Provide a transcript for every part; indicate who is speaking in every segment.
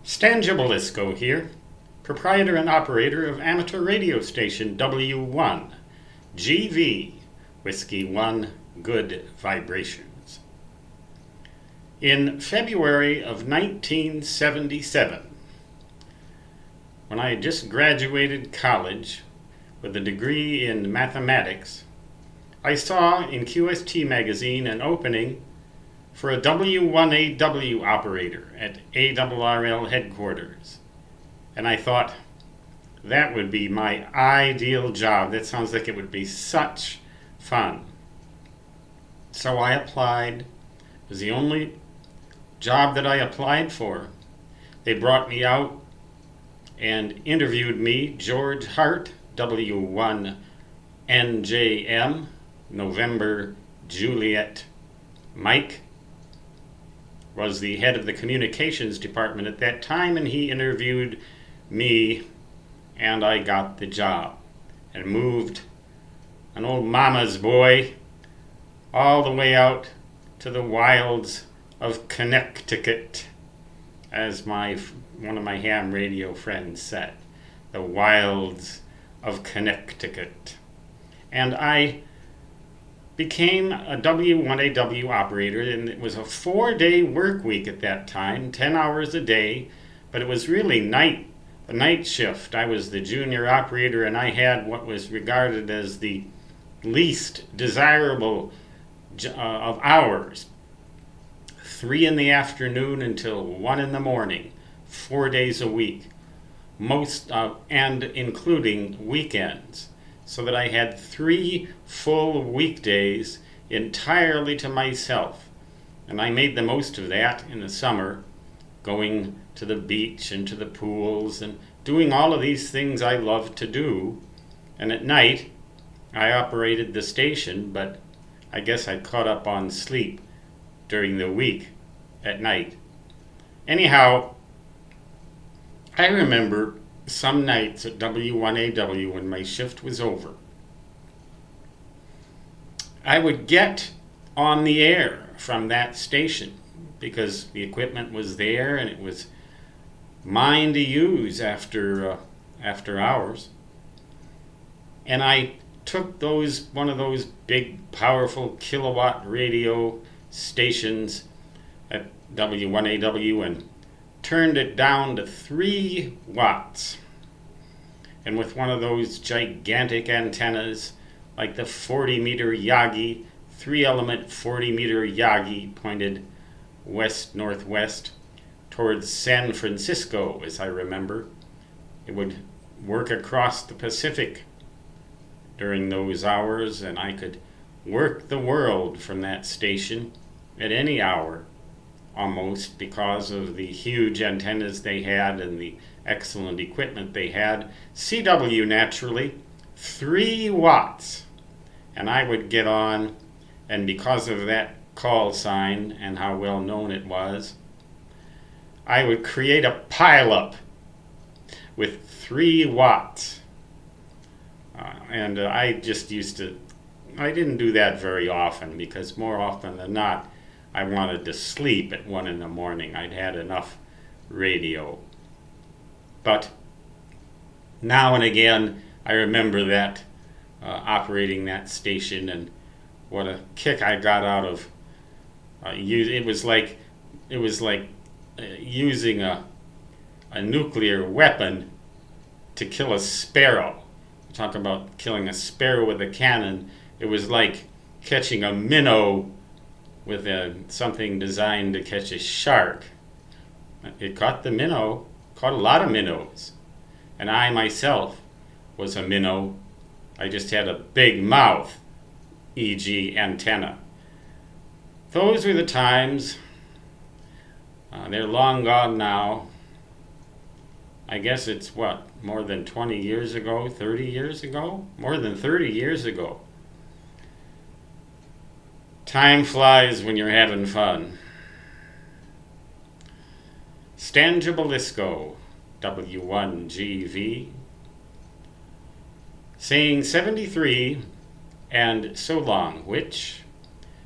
Speaker 1: Stan Gibilisco here, proprietor and operator of amateur radio station W1AW, Whiskey 1, Good Vibrations. In February of 1977, when I had just graduated college with a degree in mathematics, I saw in QST magazine an opening for a W1AW operator at ARRL headquarters. And I thought, that would be my ideal job. That sounds like it would be such fun. So I applied. It was the only job that I applied for. They brought me out and interviewed me, George Hart, W1NJM, November Juliet Mike, was the head of the communications department at that time, and he interviewed me, and I got the job and moved an old mama's boy all the way out to the wilds of Connecticut, as one of my ham radio friends said, the wilds of Connecticut. And I became a W1AW operator, and it was a 4-day work week at that time, 10 hours a day, but it was really a night shift. I was the junior operator, and I had what was regarded as the least desirable of hours. 3 in the afternoon until 1 in the morning, 4 days a week, and including weekends. So that I had 3 full weekdays entirely to myself. And I made the most of that in the summer, going to the beach and to the pools and doing all of these things I loved to do. And at night, I operated the station, but I guess I caught up on sleep during the week at night. Anyhow, I remember some nights at W1AW when my shift was over, I would get on the air from that station because the equipment was there and it was mine to use after hours. And I took one of those big, powerful kilowatt radio stations at W1AW and turned it down to 3 watts. And with one of those gigantic antennas, like the 40-meter Yagi, 3-element 40-meter Yagi, pointed west-northwest towards San Francisco, as I remember. It would work across the Pacific during those hours, and I could work the world from that station at any hour, almost, because of the huge antennas they had and the excellent equipment they had. CW, naturally, 3 watts. And I would get on, and because of that call sign and how well known it was, I would create a pileup with 3 watts. And I just I didn't do that very often, because more often than not, I wanted to sleep at 1 in the morning. I'd had enough radio. But now and again, I remember that operating that station, and what a kick I got out of it was like using a nuclear weapon to kill a sparrow. Talk about killing a sparrow with a cannon. It was like catching a minnow with something designed to catch a shark. It caught the minnow, caught a lot of minnows. And I myself was a minnow. I just had a big mouth, e.g. antenna. Those were the times. They're long gone now. I guess it's more than 20 years ago, 30 years ago? More than 30 years ago. Time flies when you're having fun. Stan Gibilisco, W1GV, saying 73 and so long, which,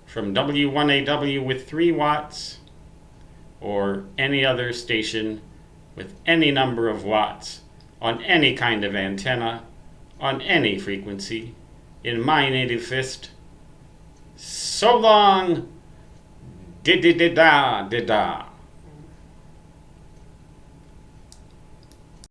Speaker 1: from W1AW with 3 watts or any other station with any number of watts on any kind of antenna on any frequency in my native fist. So long, did-da-da-da-da.